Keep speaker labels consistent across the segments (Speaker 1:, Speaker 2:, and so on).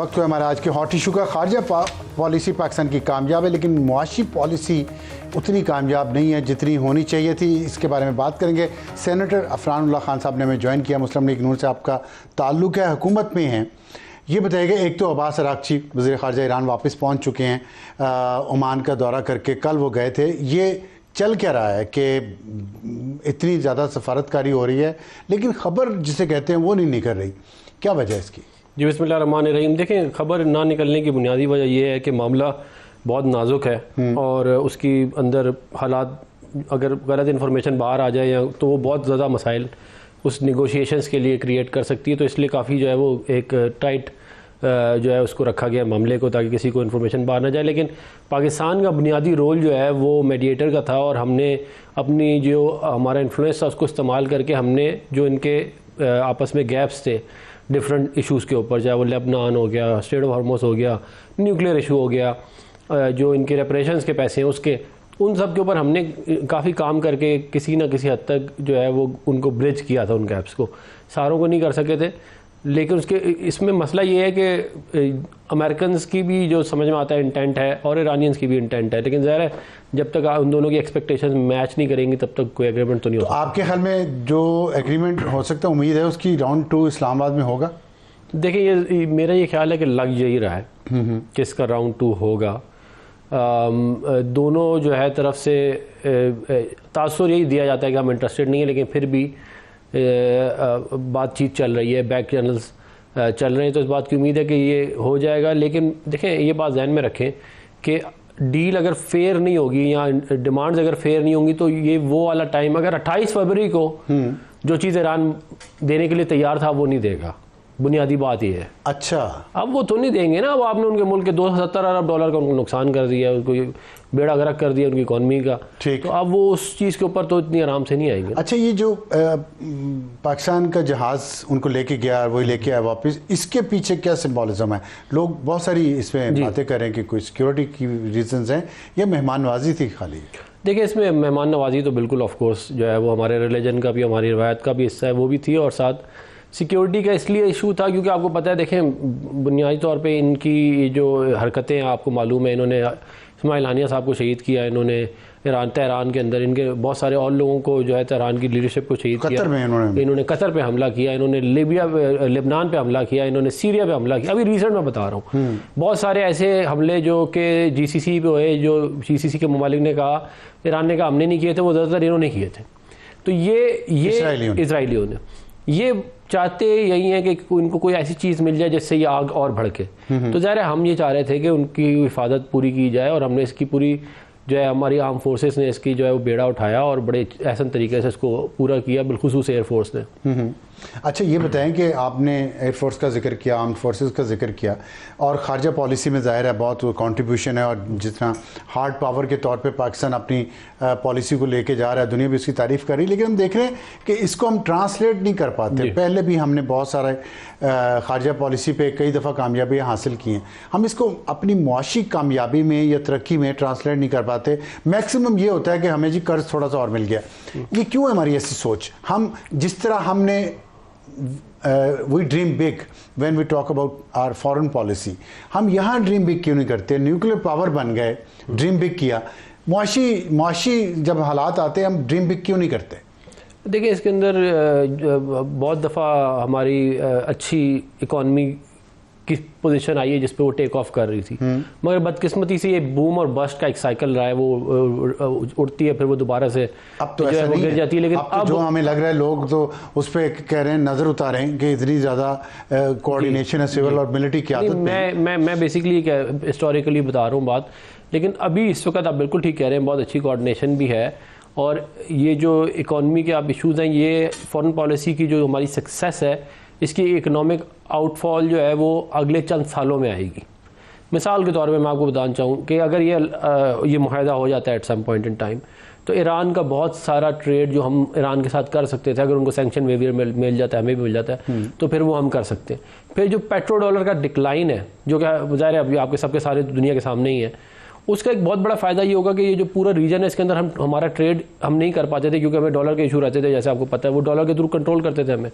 Speaker 1: वक्त तो हमारा आज के हॉट इशू का खारजा पॉलिसी पाकिस्तान की कामयाब है, लेकिन मुआशी पॉलिसी उतनी कामयाब नहीं है जितनी होनी चाहिए थी। इसके बारे में बात करेंगे। सेनेटर अफरानुल्लाह खान साहब ने हमें ज्वाइन किया। मुस्लिम लीग नून से आपका ताल्लुक़ है, हुकूमत में हैं। ये बताइएगा, एक तो अब्बास अरागची वज़ीर ख़ारजा ईरान वापस पहुँच चुके हैं ओमान का दौरा करके, कल वो गए थे। ये चल क्या रहा है कि इतनी ज़्यादा सफारतकारी हो रही है लेकिन ख़बर जिसे कहते हैं वो नहीं निकल रही, क्या वजह है इसकी?
Speaker 2: जी बिस्मिल्लाहिर्रहमानिर्रहीम। देखें, खबर ना निकलने की बुनियादी वजह यह है कि मामला बहुत नाजुक है और उसकी अंदर हालात, अगर गलत इन्फॉर्मेशन बाहर आ जाए या तो वो बहुत ज़्यादा मसाइल उस निगोशिएशंस के लिए क्रिएट कर सकती है। तो इसलिए काफ़ी जो है वो एक टाइट जो है उसको रखा गया मामले को, ताकि किसी को इन्फॉर्मेशन बाहर ना जाए। लेकिन पाकिस्तान का बुनियादी रोल जो है वो मीडिएटर का था और हमने अपनी जो हमारा इन्फ्लुएंस था उसको इस्तेमाल करके हमने जो इनके आपस में गैप्स थे डिफरेंट इश्यूज़ के ऊपर, चाहे वो लेबनान हो गया, स्ट्रेट ऑफ हॉर्मुज़ हो गया, न्यूक्लियर इशू हो गया, जो इनके रेपरेशंस के पैसे हैं उसके, उन सब के ऊपर हमने काफ़ी काम करके किसी न किसी हद तक जो है वो उनको ब्रिज किया था। उन गैप्स को सारों को नहीं कर सके थे, लेकिन उसके इसमें मसला ये है कि अमेरिकन्स की भी जो समझ में आता है इंटेंट है और ईरानियंस की भी इंटेंट है, लेकिन ज़ाहिर है जब तक उन दोनों की एक्सपेक्टेशंस मैच नहीं करेंगी तब तक कोई एग्रीमेंट तो नहीं हो सकता।
Speaker 1: आपके ख्याल में जो एग्रीमेंट हो सकता है, उम्मीद है उसकी राउंड 2 इस्लामाबाद में होगा?
Speaker 2: देखिए, ये मेरा ये ख्याल है कि लग यही रहा है कि इसका राउंड 2 होगा। दोनों जो है तरफ से तासुर यही दिया जाता है कि हम इंटरेस्टेड नहीं है, लेकिन फिर भी बातचीत चल रही है, बैक चैनल्स चल रहे हैं, तो इस बात की उम्मीद है कि ये हो जाएगा। लेकिन देखें, ये बात ध्यान में रखें कि डील अगर फेयर नहीं होगी या डिमांड्स अगर फेयर नहीं होंगी तो ये वो वाला टाइम, अगर 28 फरवरी को जो चीज़ ईरान देने के लिए तैयार था वो नहीं देगा। बुनियादी बात ये है।
Speaker 1: अच्छा,
Speaker 2: अब वो तो नहीं देंगे ना। अब आपने उनके मुल्क के $270 अरब का उनको नुकसान कर दिया, उनको बेड़ा गर्क कर दिया उनकी इकॉनमी का।
Speaker 1: ठीक,
Speaker 2: तो अब वो उस चीज़ के ऊपर तो इतनी आराम से नहीं आएंगे।
Speaker 1: अच्छा, ये जो पाकिस्तान का जहाज़ उनको लेके गया, वही लेके आया वापस, इसके पीछे क्या सिंबॉलिज्म है? लोग बहुत सारी इसमें बातें करें कि कोई सिक्योरिटी की रीजंस हैं या मेहमान नवाजी थी खाली?
Speaker 2: देखिए, इसमें मेहमान नवाजी तो बिल्कुल ऑफ कोर्स जो है वो हमारे रिलीजन का भी, हमारी रवायत का भी हिस्सा है, वो भी थी। और साथ सिक्योरिटी का इसलिए इशू था क्योंकि आपको पता है, देखें बुनियादी तौर पे इनकी जो हरकतें हैं आपको मालूम है, इन्होंने इस्माइल हानिया साहब को शहीद किया, इन्होंने तेहरान के अंदर इनके बहुत सारे और लोगों को जो है तेहरान की लीडरशिप को शहीद किया। इन्होंने कतर पे हमला किया, इन्होंने लेबनान पे हमला किया, इन्होंने सीरिया पे हमला किया। अभी रिसेंट में बता रहा हूँ बहुत सारे ऐसे हमले जो कि GCC पे हुए, जो GCC के ममालिक ने कहा, ईरान ने कहा हमने नहीं किए थे, वो ज़्यादातर इन्होंने किए थे। तो ये इसराइलियों ने ये चाहते यही है कि इनको कोई ऐसी चीज़ मिल जाए जिससे ये आग और भड़के। तो ज़ाहिर है हम ये चाह रहे थे कि उनकी हिफाजत पूरी की जाए और हमने इसकी पूरी जो है हमारी आर्म फोर्सेस ने इसकी जो है वो बेड़ा उठाया और बड़े एहसन तरीके से इसको पूरा किया, बिलखुसूस एयरफोर्स ने।
Speaker 1: अच्छा, ये बताएं कि आपने एयरफोर्स का जिक्र किया, आर्म्ड फोर्सेस का जिक्र किया, और खारजा पॉलिसी में ज़ाहिर है बहुत कंट्रीब्यूशन है, और जितना हार्ड पावर के तौर पे पाकिस्तान अपनी पॉलिसी को लेके जा रहा है, दुनिया भी उसकी तारीफ़ कर रही है, लेकिन हम देख रहे हैं कि इसको हम ट्रांसलेट नहीं कर पाते। पहले भी हमने बहुत सारा खारजा पॉलिसी पे कई दफ़ा कामयाबियाँ हासिल की हैं, हम इसको अपनी मुआशी कामयाबी में या तरक्की में ट्रांसलेट नहीं कर पाते। मैक्सिमम ये होता है कि हमें जी कर्ज थोड़ा सा और मिल गया। ये क्यों है हमारी ऐसी सोच? हम जिस तरह हमने we dream big when we talk about our foreign policy, हम यहाँ ड्रीम बिग क्यों नहीं करते? न्यूक्लियर पावर बन गए, ड्रीम बिग किया, मुआशी जब हालात आते हैं हम ड्रीम बिग क्यों नहीं करते?
Speaker 2: देखिए, इसके अंदर बहुत दफ़ा हमारी अच्छी इकॉनमी की पोजीशन आई है जिस पे वो टेक ऑफ कर रही थी, मगर बदकिस्मती से ये बूम और बस्ट का एक साइकिल रहा है। वो उड़ती है, फिर वो दोबारा से
Speaker 1: अब तो ऐसा नहीं गिर जाती है। लेकिन अब जो हमें लग रहा है, लोग तो उस पर कह रहे हैं, नज़र उतारें कि इतनी ज़्यादा कोऑर्डिनेशन है सिविल और मिलिट्री की आदत।
Speaker 2: मैं बेसिकली हिस्टोरिकली बता रहा हूँ बात, लेकिन अभी इस वक्त आप बिल्कुल ठीक कह रहे हैं, बहुत अच्छी कोऑर्डिनेशन भी है। और ये जो इकॉनमी के आप इशूज़ हैं, ये फॉरेन पॉलिसी की जो हमारी सक्सेस है, इसकी इकोनॉमिक आउटफॉल जो है वो अगले चंद सालों में आएगी। मिसाल के तौर पे मैं आपको बताना चाहूँ कि अगर ये मुआहदा हो जाता है at some point in time, तो ईरान का बहुत सारा ट्रेड जो हम ईरान के साथ कर सकते थे, अगर उनको सैंक्शन वेवियर मिल जाता है, हमें भी मिल जाता है, तो फिर वो हम कर सकते हैं। फिर जो पेट्रो डॉलर का डिक्लाइन है, जो कि ज़ाहिर है अभी आपके सबके सारे दुनिया के सामने ही है, उसका एक बहुत बड़ा फ़ायदा ये होगा कि ये जो पूरा रीजन है इसके अंदर हमारा ट्रेड हम नहीं कर पाते थे, क्योंकि हमें डॉलर के इशू रहते थे। जैसे आपको पता है वो डॉलर के थ्रू कंट्रोल करते थे हमें,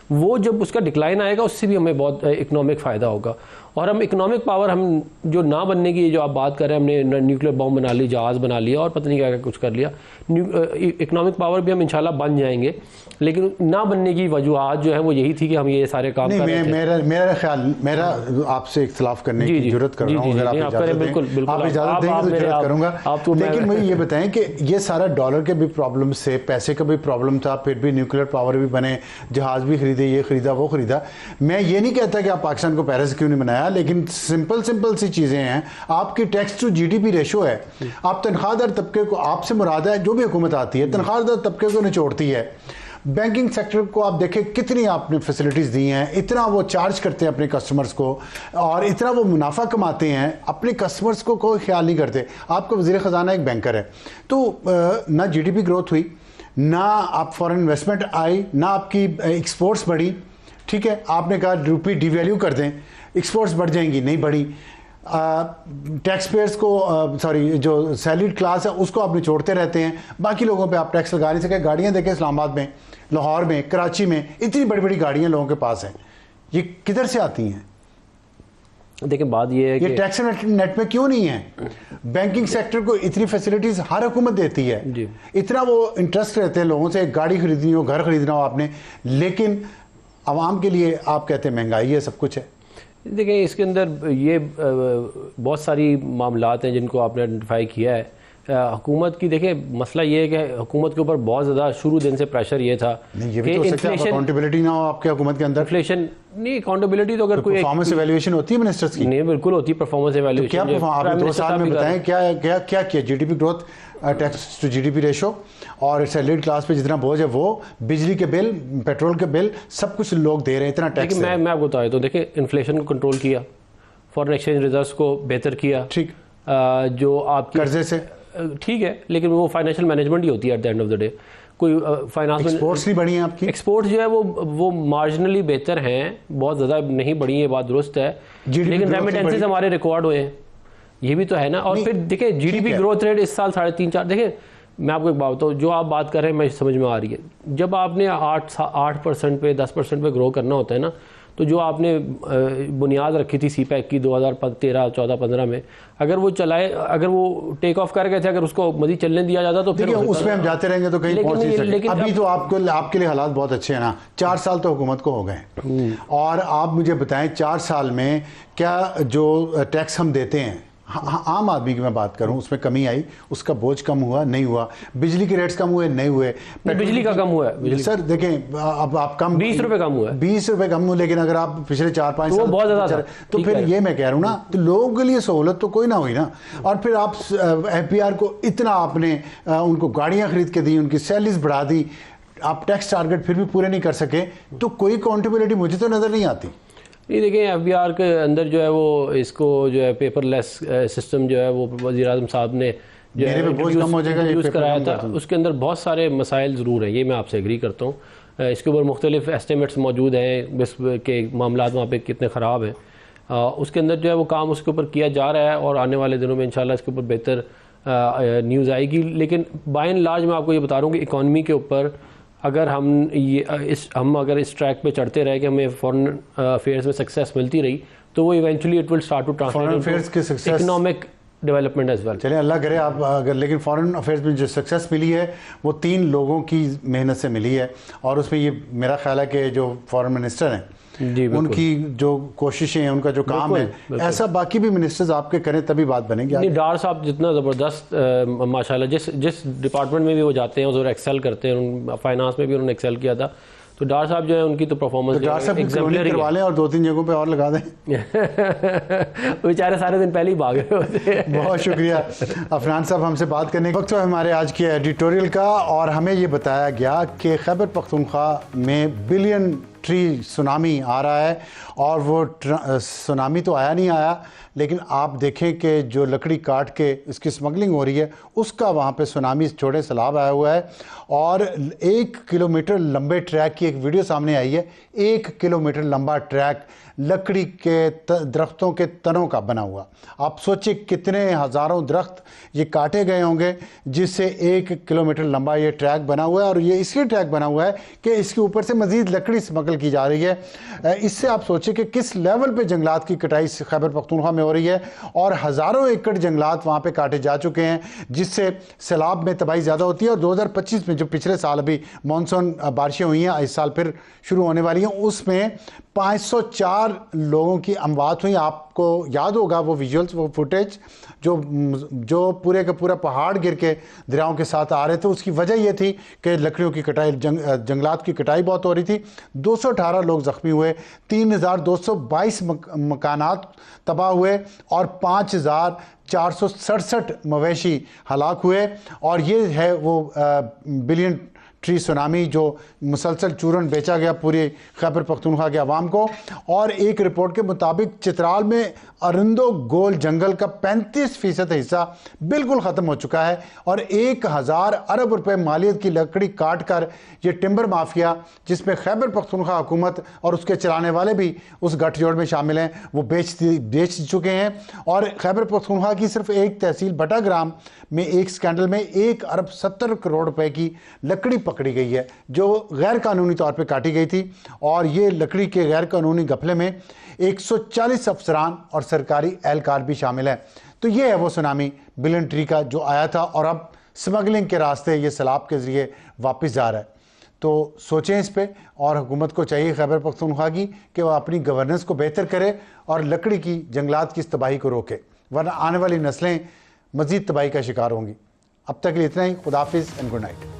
Speaker 2: वो जब उसका डिक्लाइन आएगा उससे भी हमें बहुत इकोनॉमिक फ़ायदा होगा। और हम इकोनॉमिक पावर हम जो ना बनने की जो आप बात कर रहे हैं, हमने न्यूक्लियर बॉम्ब बना ली, जहाज़ बना लिया और पता नहीं क्या क्या कुछ कर लिया, इकोनॉमिक पावर भी हम इंशाल्लाह बन जाएंगे, लेकिन ना बनने की वजूहत जो है वो यही थी कि हम ये सारे काम कर रहे थे।
Speaker 1: मेरा ख्याल, मेरा आपसे इख्तिलाफ करने की जरूरत कर रहा हूँ, अगर आप इजाज़त देंगे तो जरूरत करूँगा। लेकिन मुझे ये बताएं कि ये सारा डॉलर के भी प्रॉब्लम से, पैसे का भी प्रॉब्लम था, फिर भी न्यूक्लियर पावर भी बने, जहाज़ भी खरीदे, ये खरीदा वो खरीदा। मैं ये नहीं कहता कि आप पाकिस्तान को पेरिस क्यों नहीं बनाया, लेकिन सिंपल सी चीज़ें हैं। आपकी टैक्स टू जीडीपी रेशो है, आप तनख्वाहदार तबके को, आपसे मुराद है जो भी हुकूमत आती है तनख्वाहदार तबके को निचोड़ती है। बैंकिंग सेक्टर को आप देखें कितनी आपने फैसिलिटीज़ दी हैं, इतना वो चार्ज करते हैं अपने कस्टमर्स को और इतना वो मुनाफा कमाते हैं, अपने कस्टमर्स को कोई ख्याल नहीं करते। आपका वज़ीर ख़जाना एक बैंकर है, तो ना जीडीपी ग्रोथ हुई, ना आप फॉरेन इन्वेस्टमेंट आई, ना आपकी एक्सपोर्ट्स बढ़ी। ठीक है, आपने कहा रुपये डिवैल्यू कर दें, एक्सपोर्ट्स बढ़ जाएंगी, नहीं बढ़ी। टैक्स पेयर्स को सॉरी जो सैलरीड क्लास है उसको आप निचोड़ते रहते हैं, बाकी लोगों पे आप टैक्स लगा नहीं सके। गाड़ियाँ देखें इस्लामाबाद में, लाहौर में, कराची में, इतनी बड़ी बड़ी गाड़ियाँ लोगों के पास हैं, ये किधर से आती हैं?
Speaker 2: देखिए बात ये है कि
Speaker 1: टैक्स नेट में क्यों नहीं है? बैंकिंग सेक्टर को इतनी फैसिलिटीज हर हुकूमत देती है, इतना वो इंटरेस्ट रहते हैं लोगों से, गाड़ी खरीदनी हो, घर खरीदना हो आपने, लेकिन आवाम के लिए आप कहते हैं महंगाई है, सब कुछ है।
Speaker 2: देखिए इसके अंदर ये बहुत सारी मामलात हैं जिनको आपने आइडेंटिफाई किया है। हुकूमत की देखिए मसला ये है कि हुकूमत के ऊपर बहुत ज़्यादा शुरू दिन से प्रेशर ये था
Speaker 1: कि इन्फ्लेशन, अकाउंटेबिलिटी ना हो आपके हुकूमत के अंदर।
Speaker 2: इन्फ्लेशन नहीं, अकाउंटेबिलिटी तो अगर कोई
Speaker 1: परफॉर्मेंस इवैल्यूएशन होती है मिनिस्टर्स की?
Speaker 2: नहीं, बिल्कुल होती है परफॉर्मेंस इवैल्यूएशन।
Speaker 1: तो क्या आपने 2 साल में बताएं क्या किया? GDP growth, tax to GDP ratio और सैलरीड क्लास पे जितना बोझ है वो, बिजली के बिल, पेट्रोल के बिल, सब कुछ लोग दे रहे हैं, इतना टैक्स।
Speaker 2: मैं आपको बताया तो देखिए इन्फ्लेशन को कंट्रोल किया, फॉरेन एक्सचेंज रिजर्व्स को बेहतर किया,
Speaker 1: ठीक,
Speaker 2: जो आपके
Speaker 1: कर्जे से
Speaker 2: ठीक है, लेकिन वो फाइनेंशियल मैनेजमेंट ही होती है at the end of the day. कोई फाइनेंस में
Speaker 1: एक्सपोर्ट्स नहीं बढ़ी हैं आपकी?
Speaker 2: एक्सपोर्ट जो है वो मार्जिनली बेहतर हैं, बहुत ज़्यादा नहीं बढ़ी, ये बात दुरुस्त है, लेकिन रेमिटेंसेस हमारे रिकॉर्ड हुए हैं, ये भी तो है ना। और फिर देखिए जीडीपी ग्रोथ रेट इस साल 3.5-4, देखिए मैं आपको एक बात बताऊँ, जो आप बात कर रहे हैं मैं समझ में आ रही है। जब आपने 8% पे 10% पे ग्रो करना होता है ना, तो जो आपने बुनियाद रखी थी सीपैक की 2013, 14, 15 में, अगर वो चलाए, अगर वो टेक ऑफ कर गए थे, अगर उसको मजीद चलने दिया जाता तो फिर
Speaker 1: उसमें हम जाते रहेंगे तो कहीं पहुंच नहीं सकते। अभी तो आपके लिए हालात बहुत अच्छे हैं ना, 4 साल तो हुकूमत को हो गए, और आप मुझे बताएं 4 साल में क्या जो टैक्स हम देते हैं, आम आदमी की मैं बात करूं, उसमें कमी आई, उसका बोझ कम हुआ नहीं हुआ? बिजली के रेट्स कम हुए नहीं हुए?
Speaker 2: बिजली का कम हुआ है सर,
Speaker 1: देखें अब आप कम
Speaker 2: 20 रुपए कम हुआ है,
Speaker 1: 20 रुपए कम हुआ, लेकिन अगर आप पिछले 4-5 साल
Speaker 2: बहुत ज्यादा,
Speaker 1: तो फिर ये मैं कह रहा हूँ ना, तो लोगों के लिए सहूलत तो कोई ना हुई ना। और फिर आप FPR को इतना आपने उनको गाड़ियां खरीद के दी, उनकी सैलरीज बढ़ा दी, आप टैक्स टारगेट फिर भी पूरे नहीं कर सके, तो कोई अकाउंटेबिलिटी मुझे तो नजर नहीं आती।
Speaker 2: नहीं देखिए FBR के अंदर जो है वो इसको जो है पेपरलेस सिस्टम जो है वो वज़ीर आज़म साहब ने जो है इंट्रोड्यूस कराया था, उसके अंदर बहुत सारे मसाइल ज़रूर हैं, ये मैं आपसे एग्री करता हूँ। इसके ऊपर मुख्तलिफ एस्टिमेट्स मौजूद हैं बस के मामलात वहाँ पे कितने ख़राब हैं, उसके अंदर जो है वो काम उसके ऊपर किया जा रहा है और आने वाले दिनों में इंशाल्लाह इसके ऊपर बेहतर न्यूज़ आएगी। लेकिन बाय एंड लार्ज मैं आपको ये बता रहा हूँ कि इकॉनमी के ऊपर अगर हम अगर इस ट्रैक पे चढ़ते रहे कि हमें फॉरेन अफेयर्स में सक्सेस मिलती रही, तो वो eventually it will start to translate economic development as well.
Speaker 1: चलिए अल्लाह करे आप अगर, लेकिन फॉरेन अफेयर्स में जो सक्सेस मिली है वो 3 लोगों की मेहनत से मिली है, और उसमें ये मेरा ख्याल है कि जो फॉरेन मिनिस्टर हैं उनकी जो कोशिशें हैं, उनका जो काम है, ऐसा बाकी भी मिनिस्टर्स आपके करें तभी बात बनेगी।
Speaker 2: नहीं, डार साहब जितना ज़बरदस्त माशाल्लाह जिस डिपार्टमेंट में भी वो जाते हैं उस एक्सेल करते हैं, फाइनेंस में भी उन्होंने एक्सेल किया था, तो डार साहब जो है उनकी तो परफॉर्मेंस
Speaker 1: करवा लें और 2-3 जगहों पे और लगा दें।
Speaker 2: बेचारे सारे दिन पहले ही भाग रहे होते।
Speaker 1: बहुत शुक्रिया अफनान साहब हमसे बात करने के वक्त हमारे आज के एडिटोरियल का, और हमें ये बताया गया कि खैबर पख्तूनख्वा में बिलियन ट्री सुनामी आ रहा है, और वो सुनामी तो आया नहीं आया, लेकिन आप देखें कि जो लकड़ी काट के इसकी स्मगलिंग हो रही है उसका वहाँ पे सुनामी छोटे सैलाब आया हुआ है, और 1 किलोमीटर लंबे ट्रैक की एक वीडियो सामने आई है। 1 किलोमीटर लंबा ट्रैक लकड़ी के दरख्तों के तनों का बना हुआ। आप सोचिए कितने हज़ारों दरख्त ये काटे गए होंगे, जिससे 1 किलोमीटर लंबा ये ट्रैक बना हुआ है। और ये इसलिए ट्रैक बना हुआ है कि इसके ऊपर से मज़ीद लकड़ी स्मगल की जा रही है। इससे आप सोचिए कि किस लेवल पे जंगलात की कटाई खैबर पख्तूनख्वा में हो रही है, और हज़ारों एकड़ जंगलात वहाँ पे काटे जा चुके हैं, जिससे सैलाब में तबाही ज़्यादा होती है। और 2025 में जो पिछले साल अभी मानसून बारिशें हुई हैं, इस साल फिर शुरू होने वाली हैं, उसमें 504 लोगों की अमवात हुई। आपको याद होगा वो विजुअल्स, वो फुटेज जो पूरे का पूरा पहाड़ गिर के दरियाओं के साथ आ रहे थे। उसकी वजह यह थी कि लकड़ियों की कटाई, जंगलात की कटाई बहुत हो रही थी। 218 लोग ज़ख्मी हुए, 3222 मकानात तबाह हुए और 5467 मवेशी हलाक हुए। और ये है वो बिलियन ट्री सुनामी जो मुसलसल चूरन बेचा गया पूरे खैबर पख्तूनख्वा के अवाम को। और एक रिपोर्ट के मुताबिक चित्राल में अरिंदो गोल जंगल का 35% हिस्सा बिल्कुल ख़त्म हो चुका है, और 1000 अरब रुपए मालियत की लकड़ी काट कर ये टिम्बर माफिया, जिसमें खैबर पख्तूनख्वा हुकूमत और उसके चलाने वाले भी उस गठजोड़ में शामिल हैं, वो बेच चुके हैं। और खैबर पख्तूनख्वा की सिर्फ एक तहसील बटाग्राम में एक स्कैंडल में 1 अरब 70 करोड़ रुपए की लकड़ी पकड़ी गई है, जो गैर कानूनी तौर पे काटी गई थी। और ये लकड़ी के गैर कानूनी घपले में 140 अफसरान और सरकारी एहलकार भी शामिल हैं। तो ये है वो सुनामी बिलियन ट्री का जो आया था, और अब स्मगलिंग के रास्ते ये सैलाब के ज़रिए वापस जा रहा है। तो सोचें इस पे, और हुकूमत को चाहिए खैबर पख्तूनख्वा की कि वह अपनी गवर्नेंस को बेहतर करे और लकड़ी की जंगलात की इस तबाही को रोके, वरना आने वाली नस्लें मज़ीद तबाही का शिकार होंगी। अब तक के लिए इतना ही। खुदा हाफिज़ एंड गुड नाइट।